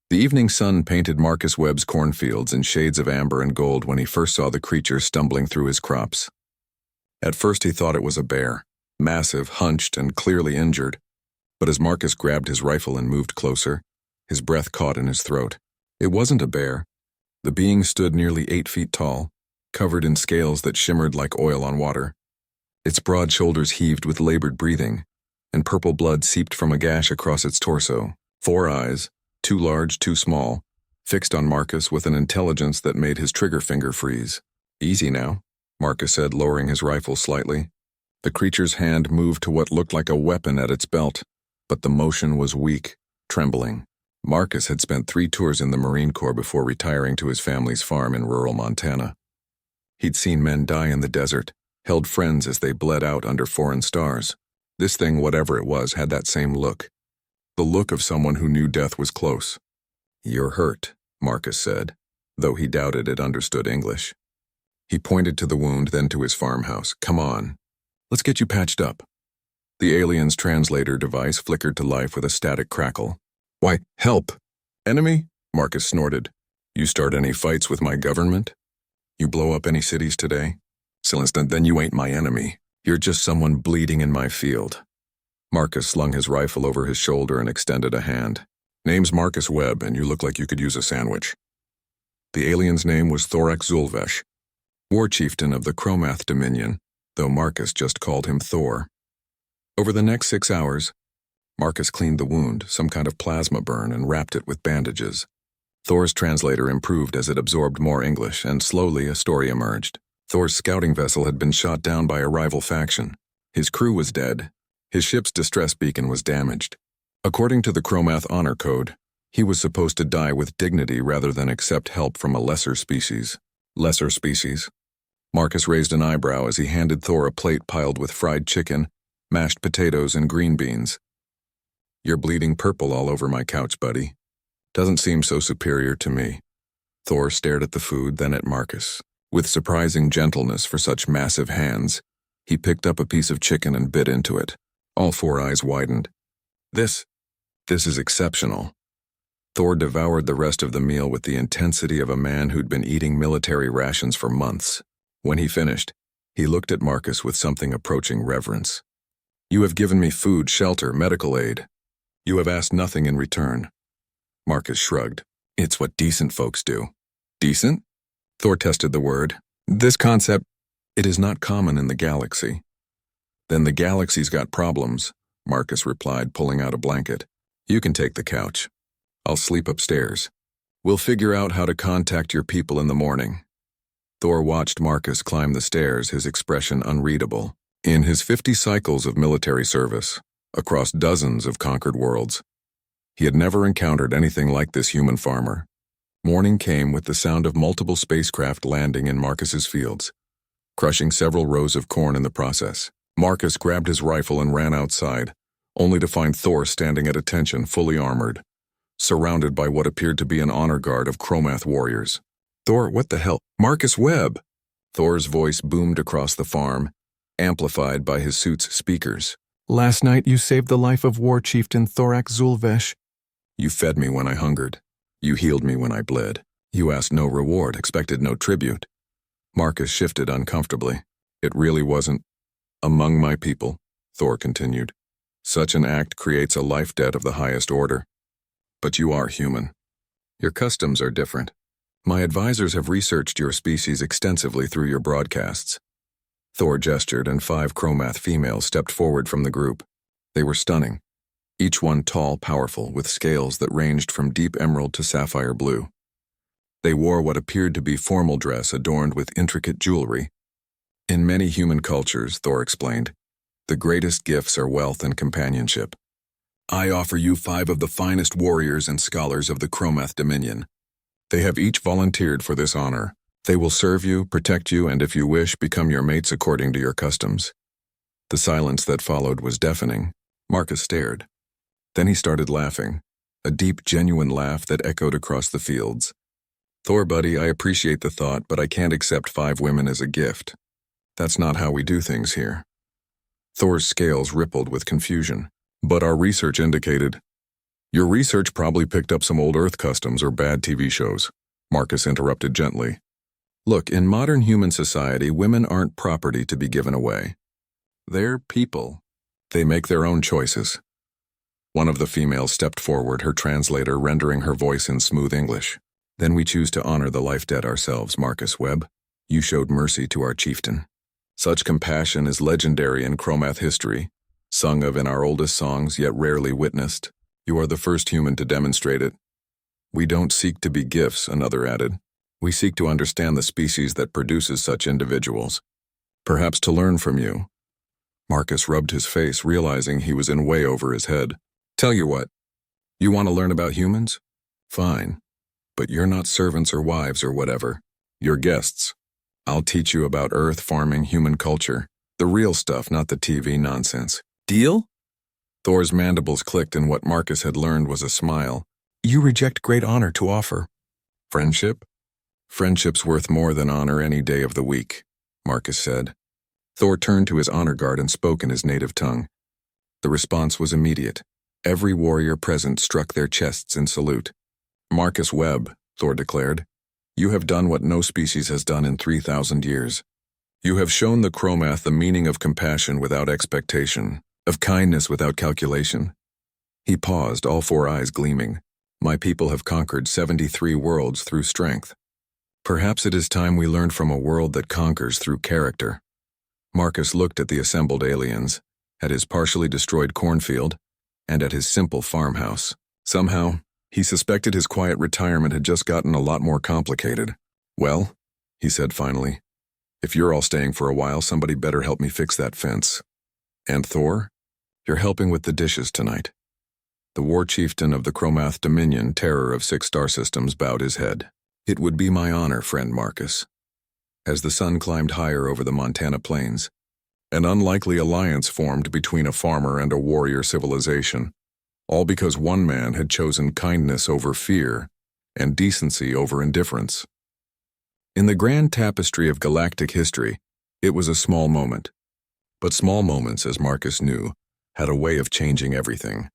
The evening sun painted Marcus Webb's cornfields in shades of amber and gold when he first saw the creature stumbling through his crops. At first he thought it was a bear, massive, hunched, and clearly injured. But as Marcus grabbed his rifle and moved closer, his breath caught in his throat. It wasn't a bear. The being stood nearly 8 feet tall, covered in scales that shimmered like oil on water. Its broad shoulders heaved with labored breathing, and purple blood seeped from a gash across its torso. 4 eyes, too large, too small, fixed on Marcus with an intelligence that made his trigger finger freeze. "Easy now," Marcus said, lowering his rifle slightly. The creature's hand moved to what looked like a weapon at its belt, but the motion was weak, trembling. Marcus had spent 3 tours in the Marine Corps before retiring to his family's farm in rural Montana. He'd seen men die in the desert, held friends as they bled out under foreign stars. This thing, whatever it was, had that same look. The look of someone who knew death was close. "You're hurt," Marcus said, though he doubted it understood English. He pointed to the wound, then to his farmhouse. "Come on. Let's get you patched up." The alien's translator device flickered to life with a static crackle. "Why, help! Enemy?" Marcus snorted. "You start any fights with my government? You blow up any cities today? Silenced, then you ain't my enemy. You're just someone bleeding in my field." Marcus slung his rifle over his shoulder and extended a hand. "Name's Marcus Webb, and you look like you could use a sandwich." The alien's name was Thorax Zulvesh, war chieftain of the Chromath Dominion, though Marcus just called him Thor. Over the next 6 hours, Marcus cleaned the wound, some kind of plasma burn, and wrapped it with bandages. Thor's translator improved as it absorbed more English, and slowly a story emerged. Thor's scouting vessel had been shot down by a rival faction. His crew was dead. His ship's distress beacon was damaged. According to the Chromath Honor Code, he was supposed to die with dignity rather than accept help from a lesser species. Lesser species? Marcus raised an eyebrow as he handed Thor a plate piled with fried chicken, mashed potatoes, and green beans. "You're bleeding purple all over my couch, buddy. Doesn't seem so superior to me." Thor stared at the food, then at Marcus. With surprising gentleness for such massive hands, he picked up a piece of chicken and bit into it. All 4 eyes widened. This is exceptional." Thor devoured the rest of the meal with the intensity of a man who'd been eating military rations for months. When he finished, he looked at Marcus with something approaching reverence. "You have given me food, shelter, medical aid. You have asked nothing in return." Marcus shrugged. "It's what decent folks do." "Decent?" Thor tested the word. "This concept, it is not common in the galaxy." "Then the galaxy's got problems," Marcus replied, pulling out a blanket. "You can take the couch. I'll sleep upstairs. We'll figure out how to contact your people in the morning." Thor watched Marcus climb the stairs, his expression unreadable. In his 50 cycles of military service, across dozens of conquered worlds, he had never encountered anything like this human farmer. Morning came with the sound of multiple spacecraft landing in Marcus's fields, crushing several rows of corn in the process. Marcus grabbed his rifle and ran outside, only to find Thor standing at attention, fully armored, surrounded by what appeared to be an honor guard of Chromath warriors. "Thor, what the hell? Marcus Webb!" Thor's voice boomed across the farm, amplified by his suit's speakers. "Last night you saved the life of war chieftain Thorax Zulvesh." "You fed me when I hungered. You healed me when I bled. You asked no reward, expected no tribute." Marcus shifted uncomfortably. "It really wasn't among my people," Thor continued. "Such an act creates a life debt of the highest order. But you are human. Your customs are different. My advisors have researched your species extensively through your broadcasts." Thor gestured, and 5 Chromath females stepped forward from the group. They were stunning, each one tall, powerful, with scales that ranged from deep emerald to sapphire blue. They wore what appeared to be formal dress adorned with intricate jewelry. "In many human cultures," Thor explained, "the greatest gifts are wealth and companionship. I offer you 5 of the finest warriors and scholars of the Chromath Dominion. They have each volunteered for this honor. They will serve you, protect you, and if you wish, become your mates according to your customs." The silence that followed was deafening. Marcus stared. Then he started laughing, a deep, genuine laugh that echoed across the fields. "Thor, buddy, I appreciate the thought, but I can't accept 5 women as a gift. That's not how we do things here." Thor's scales rippled with confusion. "But our research indicated..." Your research probably picked up some old Earth customs or bad TV shows, Marcus interrupted gently. Look, in modern human society, women aren't property to be given away. They're people. They make their own choices. One of the females stepped forward, her translator rendering her voice in smooth English. Then we choose to honor the life dead ourselves, Marcus Webb. You showed mercy to our chieftain. Such compassion is legendary in Chromath history, sung of in our oldest songs, yet rarely witnessed. You are the first human to demonstrate it. We don't seek to be gifts, another added. We seek to understand the species that produces such individuals. Perhaps to learn from you. Marcus rubbed his face, realizing he was in way over his head. Tell you what, you want to learn about humans? Fine. But you're not servants or wives or whatever. You're guests. I'll teach you about Earth, farming, human culture. The real stuff, not the TV nonsense. Deal? Thor's mandibles clicked, and what Marcus had learned was a smile. You reject great honor to offer. Friendship? Friendship's worth more than honor any day of the week, Marcus said. Thor turned to his honor guard and spoke in his native tongue. The response was immediate. Every warrior present struck their chests in salute. Marcus Webb, Thor declared, you have done what no species has done in 3,000 years. You have shown the Chromath the meaning of compassion without expectation, of kindness without calculation. He paused, all four eyes gleaming. My people have conquered 73 worlds through strength. Perhaps it is time we learned from a world that conquers through character. Marcus looked at the assembled aliens, at his partially destroyed cornfield, and at his simple farmhouse. Somehow, he suspected his quiet retirement had just gotten a lot more complicated. Well, he said finally, if you're all staying for a while, somebody better help me fix that fence. And Thor, you're helping with the dishes tonight. The war chieftain of the Chromath Dominion, terror of 6 star systems, bowed his head. It would be my honor, friend Marcus. As the sun climbed higher over the Montana plains, an unlikely alliance formed between a farmer and a warrior civilization, all because one man had chosen kindness over fear and decency over indifference. In the grand tapestry of galactic history, it was a small moment. But small moments, as Marcus knew, had a way of changing everything.